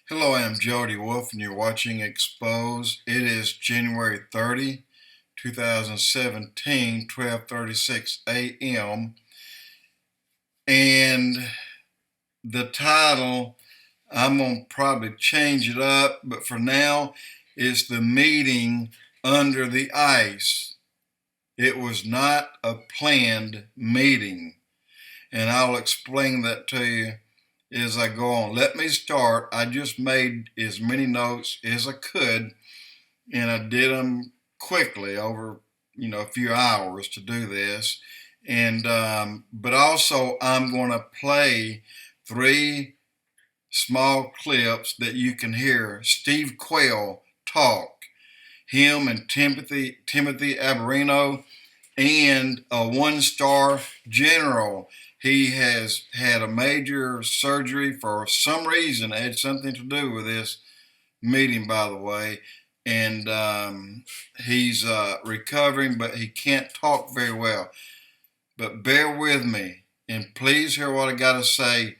Hello, I'm Jody Wolf, and you're watching Expoz. It is January 30, 2017, 12:36 a.m. And the title, I'm going to probably change it up, but for now, it's the meeting under the ice. It was not a planned meeting, and I'll explain that to you as I go on. Let me start. I just made as many notes as I could, and I did them quickly over, a few hours to do this. And but also I'm going to play 3 small clips that you can hear Steve Quayle talk. Him and Timothy Aberino, and a 1-star general. He has had a major surgery for some reason. It had something to do with this meeting, by the way. And he's recovering, but he can't talk very well. But bear with me, and please hear what I got to say.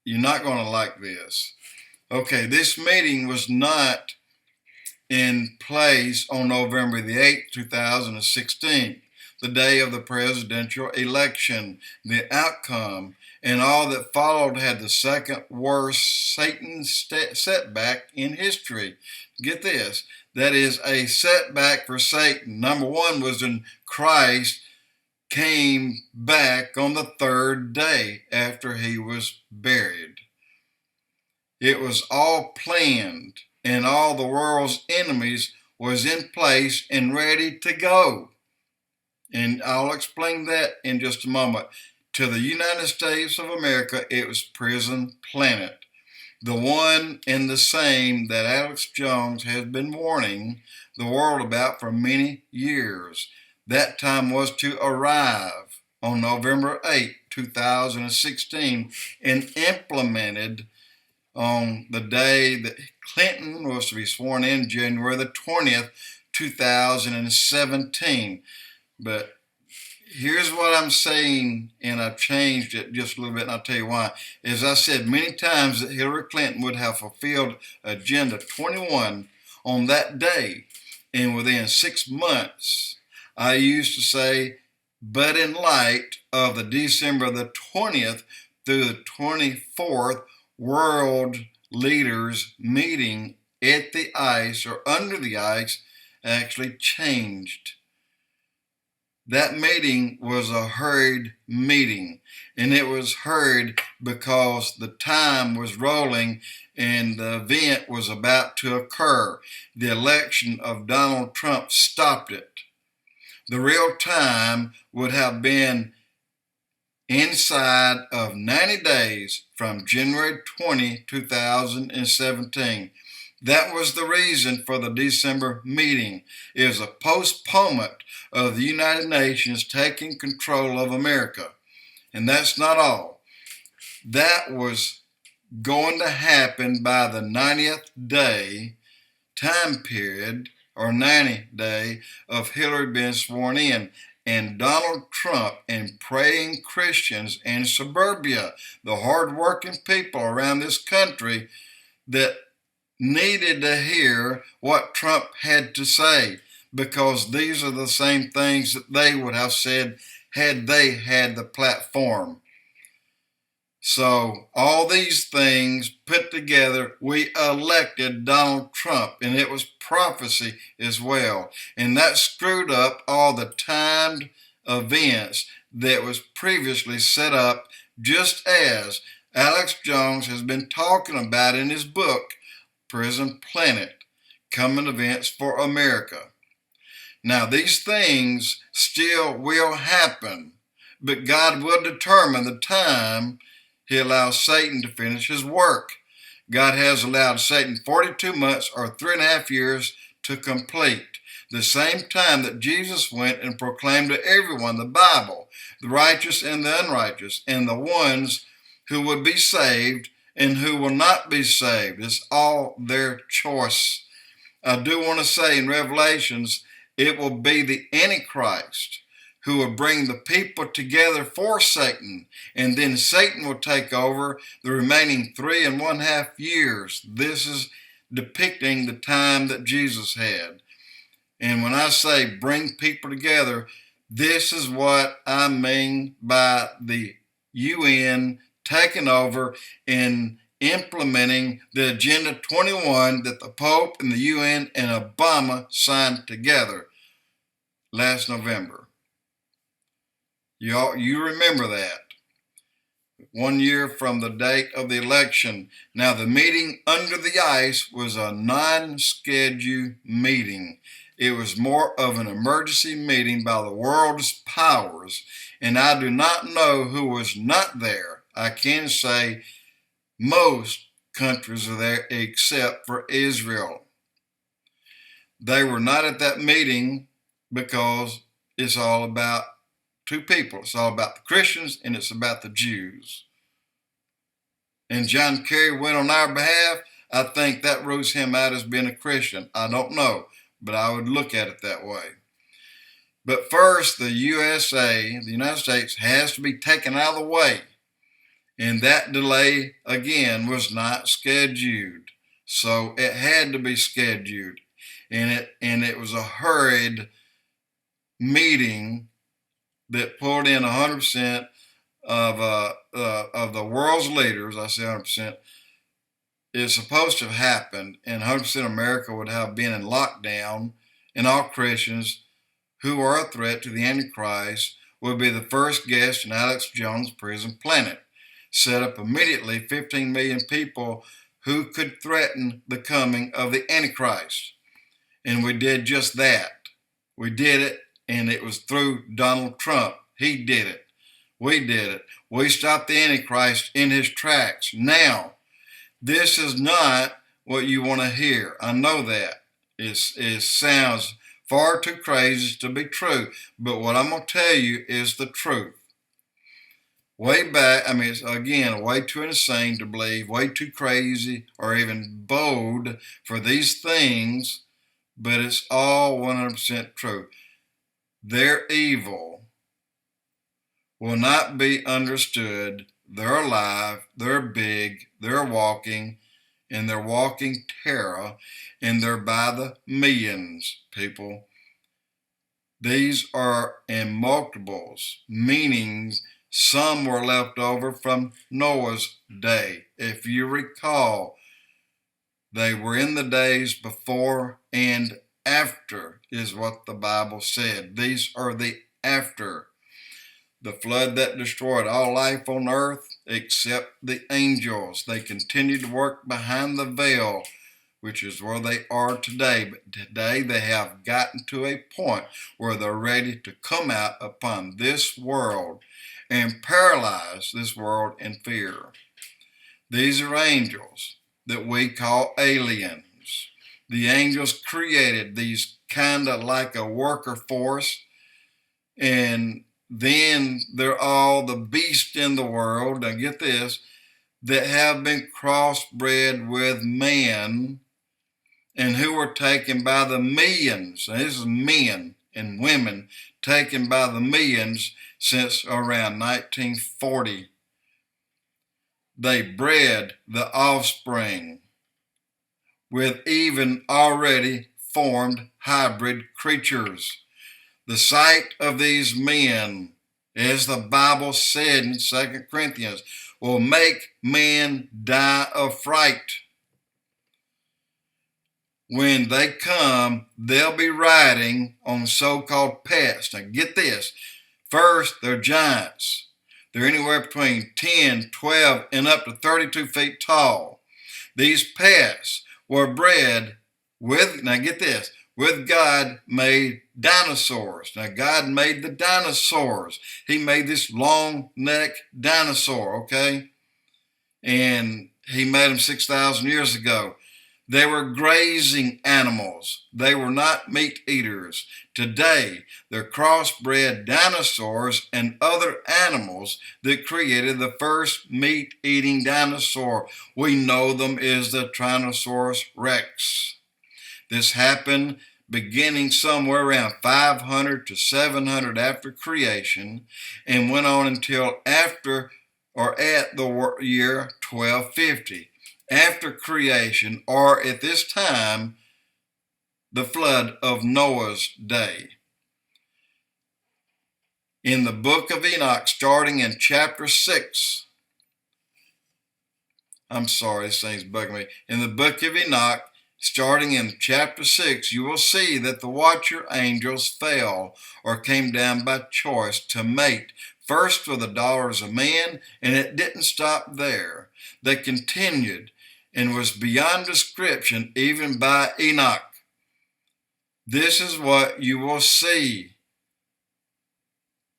You're not going to like this. Okay, this meeting was not in place on November the 8th, 2016, the day of the presidential election. The outcome and all that followed had the second worst Satan setback in history. Get this, that is a setback for Satan. Number 1 was when Christ came back on the 3rd day after he was buried. It was all planned, and all the world's enemies was in place and ready to go. And I'll explain that in just a moment. To the United States of America, it was Prison Planet, the one and the same that Alex Jones has been warning the world about for many years. That time was to arrive on November 8, 2016, and implemented on the day that Clinton was to be sworn in, January the 20th, 2017. But here's what I'm saying, and I've changed it just a little bit, and I'll tell you why. As I said many times, that Hillary Clinton would have fulfilled Agenda 21 on that day, and within 6 months. I used to say, but in light of the December the 20th through the 24th World Leaders meeting at the ice or under the ice actually changed. That meeting was a hurried meeting, and it was hurried because the time was rolling and the event was about to occur. The election of Donald Trump stopped it. The real time would have been inside of 90 days from January 20, 2017. That was the reason for the December meeting. It was a postponement of the United Nations taking control of America. And that's not all. That was going to happen by the 90th day time period, or 90 day of Hillary being sworn in. And Donald Trump and praying Christians in suburbia, the hardworking people around this country that needed to hear what Trump had to say, because these are the same things that they would have said had they had the platform. So all these things put together, we elected Donald Trump, and it was prophecy as well. And that screwed up all the timed events that was previously set up, just as Alex Jones has been talking about in his book, Prison Planet, Coming Events for America. Now, these things still will happen, but God will determine the time He allows Satan to finish his work. God has allowed Satan 42 months or 3.5 years to complete. The same time that Jesus went and proclaimed to everyone the Bible, the righteous and the unrighteous, and the ones who would be saved and who will not be saved. It's all their choice. I do want to say in Revelations, it will be the Antichrist who will bring the people together for Satan, and then Satan will take over the remaining 3.5 years. This is depicting the time that Jesus had. And when I say bring people together, this is what I mean by the UN taking over and implementing the Agenda 21 that the Pope and the UN and Obama signed together last November. You remember that. 1 year from the date of the election. Now, the meeting under the ice was a non-scheduled meeting. It was more of an emergency meeting by the world's powers, and I do not know who was not there. I can say most countries are there except for Israel. They were not at that meeting because it's all about two people. It's all about the Christians and it's about the Jews. And John Kerry went on our behalf. I think that rules him out as being a Christian. I don't know, but I would look at it that way. But first, the USA, the United States, has to be taken out of the way. And that delay, again, was not scheduled. So it had to be scheduled. And it was a hurried meeting that pulled in 100% of the world's leaders. I say 100%. It's supposed to have happened, and 100% of America would have been in lockdown, and all Christians who are a threat to the Antichrist would be the first guest in Alex Jones' prison planet. Set up immediately 15 million people who could threaten the coming of the Antichrist. And we did just that. We did it, and it was through Donald Trump. He did it. We did it. We stopped the Antichrist in his tracks. Now, this is not what you want to hear. I know that. It sounds far too crazy to be true. But what I'm going to tell you is the truth. Way back, it's, again, way too insane to believe, way too crazy or even bold for these things, but it's all 100% true. They're evil, will not be understood. They're alive, they're big, they're walking, and they're walking terror, and they're by the millions, people. These are immutables, meaning some were left over from Noah's day. If you recall, they were in the days before and after, is what the Bible said. These are the after. The flood that destroyed all life on earth except the angels. They continued to work behind the veil, which is where they are today. But today they have gotten to a point where they're ready to come out upon this world and paralyze this world in fear. These are angels that we call aliens. The angels created these kind of like a worker force, and then they're all the beasts in the world, now get this, that have been crossbred with man and who were taken by the millions. Now, this is men and women taken by the millions since around 1940. They bred the offspring with even already formed hybrid creatures. The sight of these men, as the Bible said in 2 Corinthians, will make man die of fright. When they come, they'll be riding on so-called pets. Now get this. First, they're giants. They're anywhere between 10, 12, and up to 32 feet tall. These pets were bred with, now get this, with God-made dinosaurs. Now, God made the dinosaurs. He made this long-necked dinosaur, okay? And he made them 6,000 years ago. They were grazing animals. They were not meat eaters. Today, they're crossbred dinosaurs and other animals that created the first meat-eating dinosaur. We know them as the Tyrannosaurus Rex. This happened beginning somewhere around 500 to 700 after creation, and went on until after or at the year 1250 after creation, or at this time, the flood of Noah's day. In the book of Enoch, starting in chapter 6, this thing's bugging me. In the book of Enoch, starting in chapter 6, you will see that the watcher angels fell or came down by choice to mate, first with the daughters of men, and it didn't stop there. They continued and was beyond description even by Enoch. This is what you will see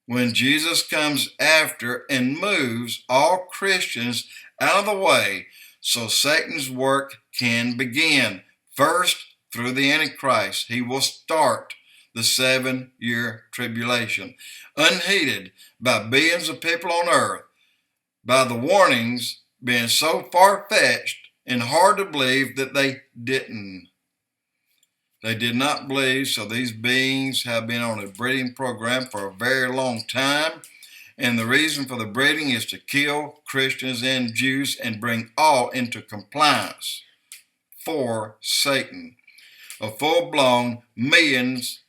when Jesus comes after and moves all Christians out of the way so Satan's work can begin. First, through the Antichrist, he will start the 7-year tribulation, unheeded by billions of people on earth, by the warnings being so far-fetched and hard to believe that they didn't. They did not believe, so these beings have been on a breeding program for a very long time, and the reason for the breeding is to kill Christians and Jews and bring all into compliance for Satan. A full-blown beings.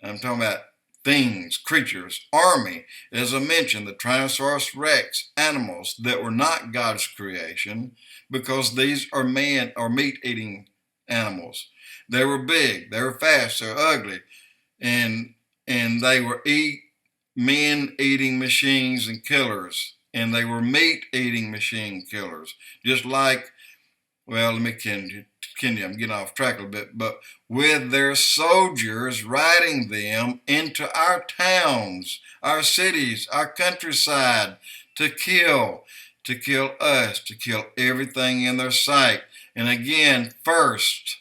I'm talking about things, creatures, army. As I mentioned, the Tyrannosaurus Rex, animals that were not God's creation, because these are man or meat-eating animals. They were big, they were fast, they were ugly, and they were men-eating machines and killers, and they were meat-eating machine killers, just like, well, let me continue. I'm getting off track a little bit, but with their soldiers riding them into our towns, our cities, our countryside to kill us, to kill everything in their sight. And again, first,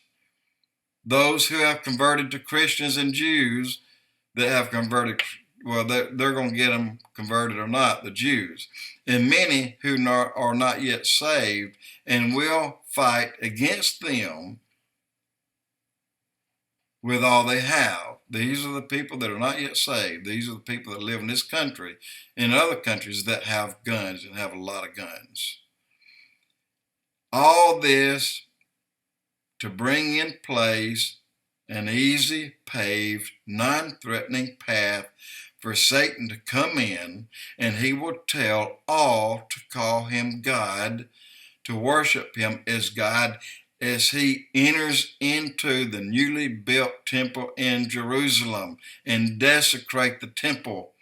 those who have converted to Christians and Jews that have converted, well, they're going to get them converted or not, the Jews. And many who are not yet saved and will fight against them with all they have. These are the people that are not yet saved. These are the people that live in this country and other countries that have guns and have a lot of guns. All this to bring in place an easy, paved, non-threatening path for Satan to come in, and he will tell all to call him God, to worship him as God, as he enters into the newly built temple in Jerusalem and desecrate the temple.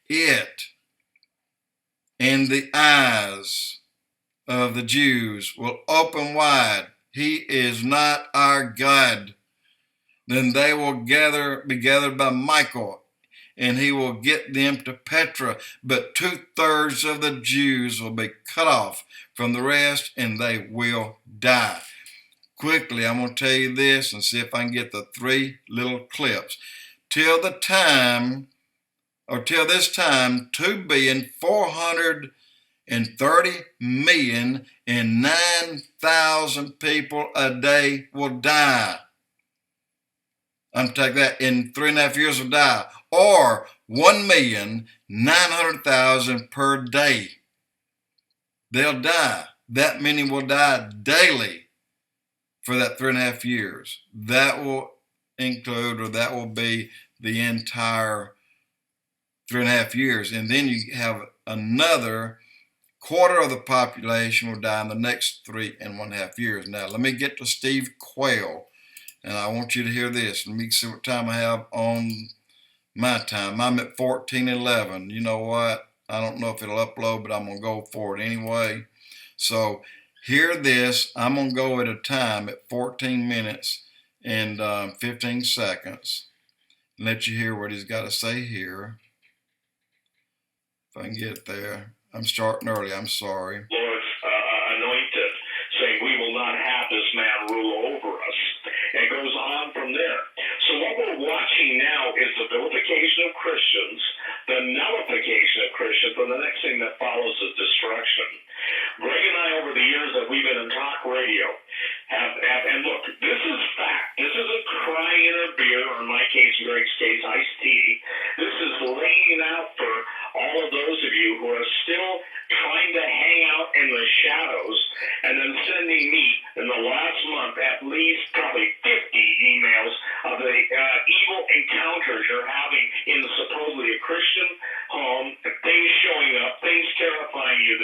It and the eyes of the Jews will open wide. He is not our God. Then they will be gathered by Michael, and he will get them to Petra. But 2/3 of the Jews will be cut off from the rest, and they will die. Quickly, I'm going to tell you this and see if I can get the 3 little clips. Till this time, 2,430,000,000 and 9,000 people a day will die. I'm taking that in 3.5 years will die, or 1,900,000 per day. They'll die. That many will die daily for that 3.5 years. That will include, or that will be the entire 3.5 years. And then you have another quarter of the population will die in the next 3.5 years. Now, let me get to Steve Quayle, and I want you to hear this. Let me see what time I have on my time. I'm at 14:11. You know what? I don't know if it'll upload, but I'm going to go for it anyway. So hear this. I'm going to go at a time at 14 minutes and 15 seconds. And let you hear what he's got to say here. If I can get there. I'm starting early. I'm sorry. Lord, anointed, saying, we will not have this man rule over us. And it goes on from there. So what we're watching now is the vilification of Christians, the nullification of Christians, and the next thing that follows is destruction. Greg and I, over the years that we've been in talk radio, have and look, this is fact. This isn't crying in a beer, or in my case, Greg's case, iced tea. This is laying out for all of those of you who are still trying to hang out in the shadows, and then sending me, in the last month, at least probably 50 emails of the evil encounters you're having in supposedly a Christian home, things showing up, things terrifying you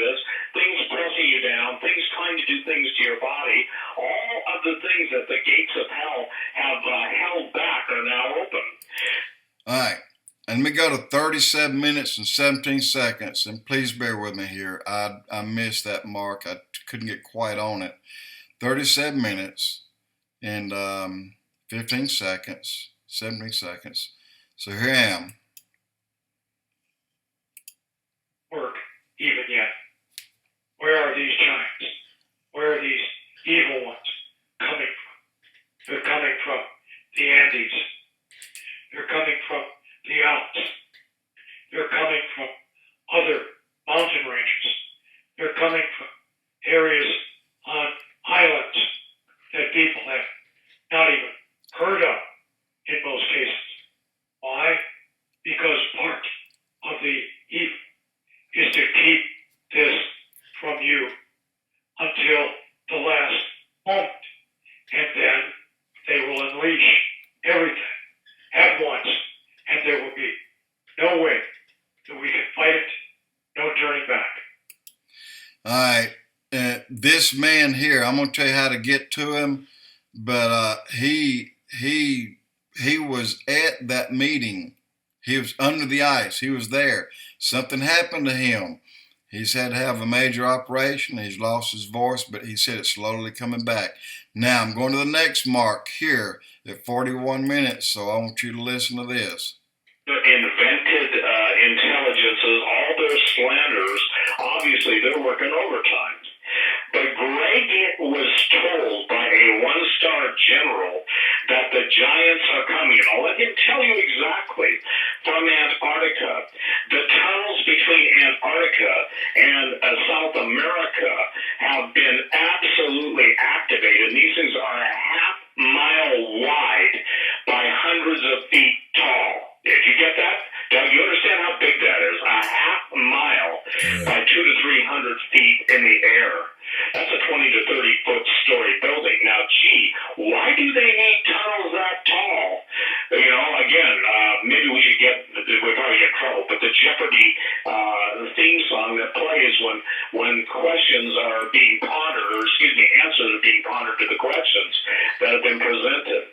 things pressing you down, things trying to do things to your body. All of the things that the gates of hell have held back are now open. All right. And we go to 37 minutes and 17 seconds. And please bear with me here. I missed that mark. I couldn't get quite on it. 37 minutes and 15 seconds, 17 seconds. So here I am. Work, even yet. Where are these giants? Where are these evil ones coming from? They're coming from the Andes. They're coming from the Alps. They're coming from other mountain ranges. They're coming from areas on islands that people have not even heard of in most cases. Why? Because part of the evil is to keep this from you until the last moment. And then they will unleash everything at once, and there will be no way that we can fight it, no turning back. All right. This man here, I'm going to tell you how to get to him, but he was at that meeting. He was under the ice. He was there. Something happened to him. He's had to have a major operation. He's lost his voice, but he said it's slowly coming back. Now I'm going to the next mark here at 41 minutes, so I want you to listen to this. Invented intelligences, all their slanders, obviously they're working overtime. But Greg was told by a one-star general that the giants are coming. And I'll let him tell you exactly. From Antarctica, the tunnels between Antarctica and South America have been absolutely activated. These things are a half mile wide by hundreds of feet tall. Did you get that? Doug, you understand how big that is? A half mile by 200 to 300 feet in the air. That's a 20 to 30 foot story building. Now, gee, why do they need tunnels that tall? You know, again, maybe we'll probably get in trouble, but the Jeopardy theme song that plays when questions are being pondered, or answers are being pondered to the questions that have been presented.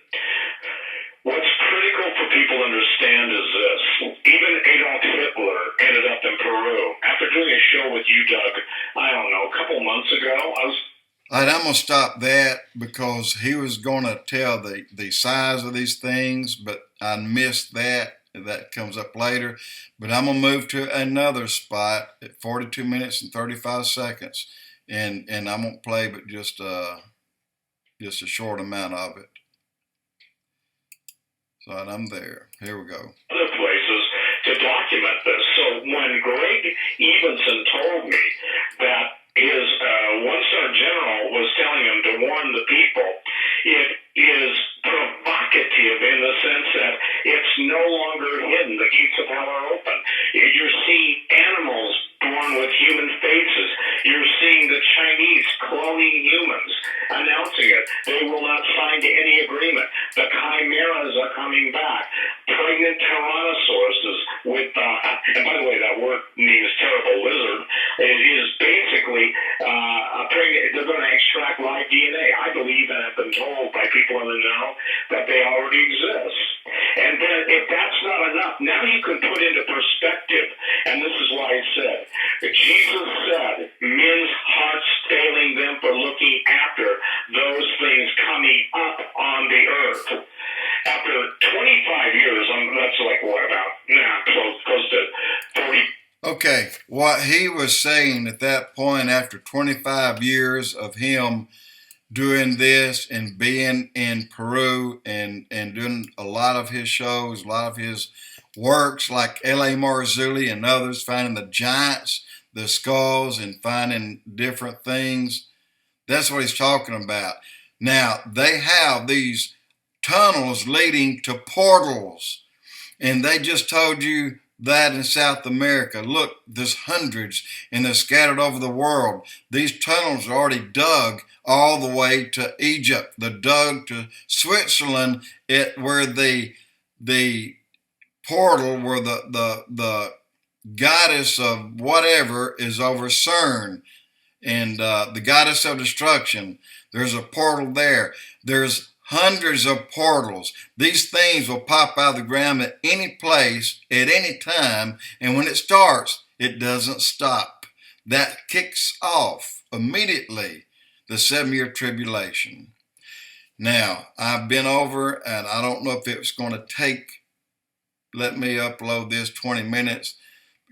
What's critical for people to understand is this. Even Adolf Hitler ended up in Peru. After doing a show with you, Doug, I don't know, a couple months ago, All right, I'm going to stop that because he was going to tell the size of these things, but I missed that. That comes up later. But I'm going to move to another spot at 42 minutes and 35 seconds. And I won't play but just a short amount of it. So I'm there. Here we go. Other places to document this. So when Greg Evenson told me that his one-star general was telling him to warn the people, it is provocative in the sense that it's no longer hidden. The gates of hell are open. You're seeing animals born with human faces. You're seeing the Chinese cloning humans, announcing it. They will not sign to any agreement. The chimeras are coming back. Pregnant tyrannosauruses with, and by the way, that word means terrible lizard. It is basically they're going to extract live DNA. I believe and have been told by people in the know that they already exist. And then if that's not enough, now you can put into perspective, and this is why I said, Jesus said, men's hearts failing them for looking after those things coming up on the earth. After 25 years, that's like what, about close to 40. Okay, what he was saying at that point, after 25 years of him doing this and being in Peru and doing a lot of his shows, a lot of his works like L.A. Marzulli and others, finding the giants, the skulls, and finding different things. That's what he's talking about. Now, they have these tunnels leading to portals, and they just told you that in South America. Look, there's hundreds, and they're scattered over the world. These tunnels are already dug all the way to Egypt. They're dug to Switzerland, where the portal, where the goddess of whatever is over CERN, and the goddess of destruction. There's a portal there. There's hundreds of portals. These things will pop out of the ground at any place, at any time, and when it starts, it doesn't stop. That kicks off immediately the 7-year tribulation. Now, I've been over, and I don't know if it's going to let me upload this 20 minutes.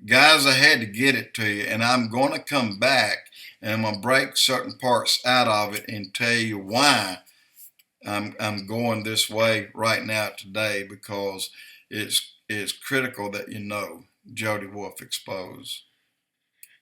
Guys, I had to get it to you, and I'm going to come back, and I'm going to break certain parts out of it and tell you why I'm going this way right now today, because it's critical that you know. Jody Wolf, Expoz.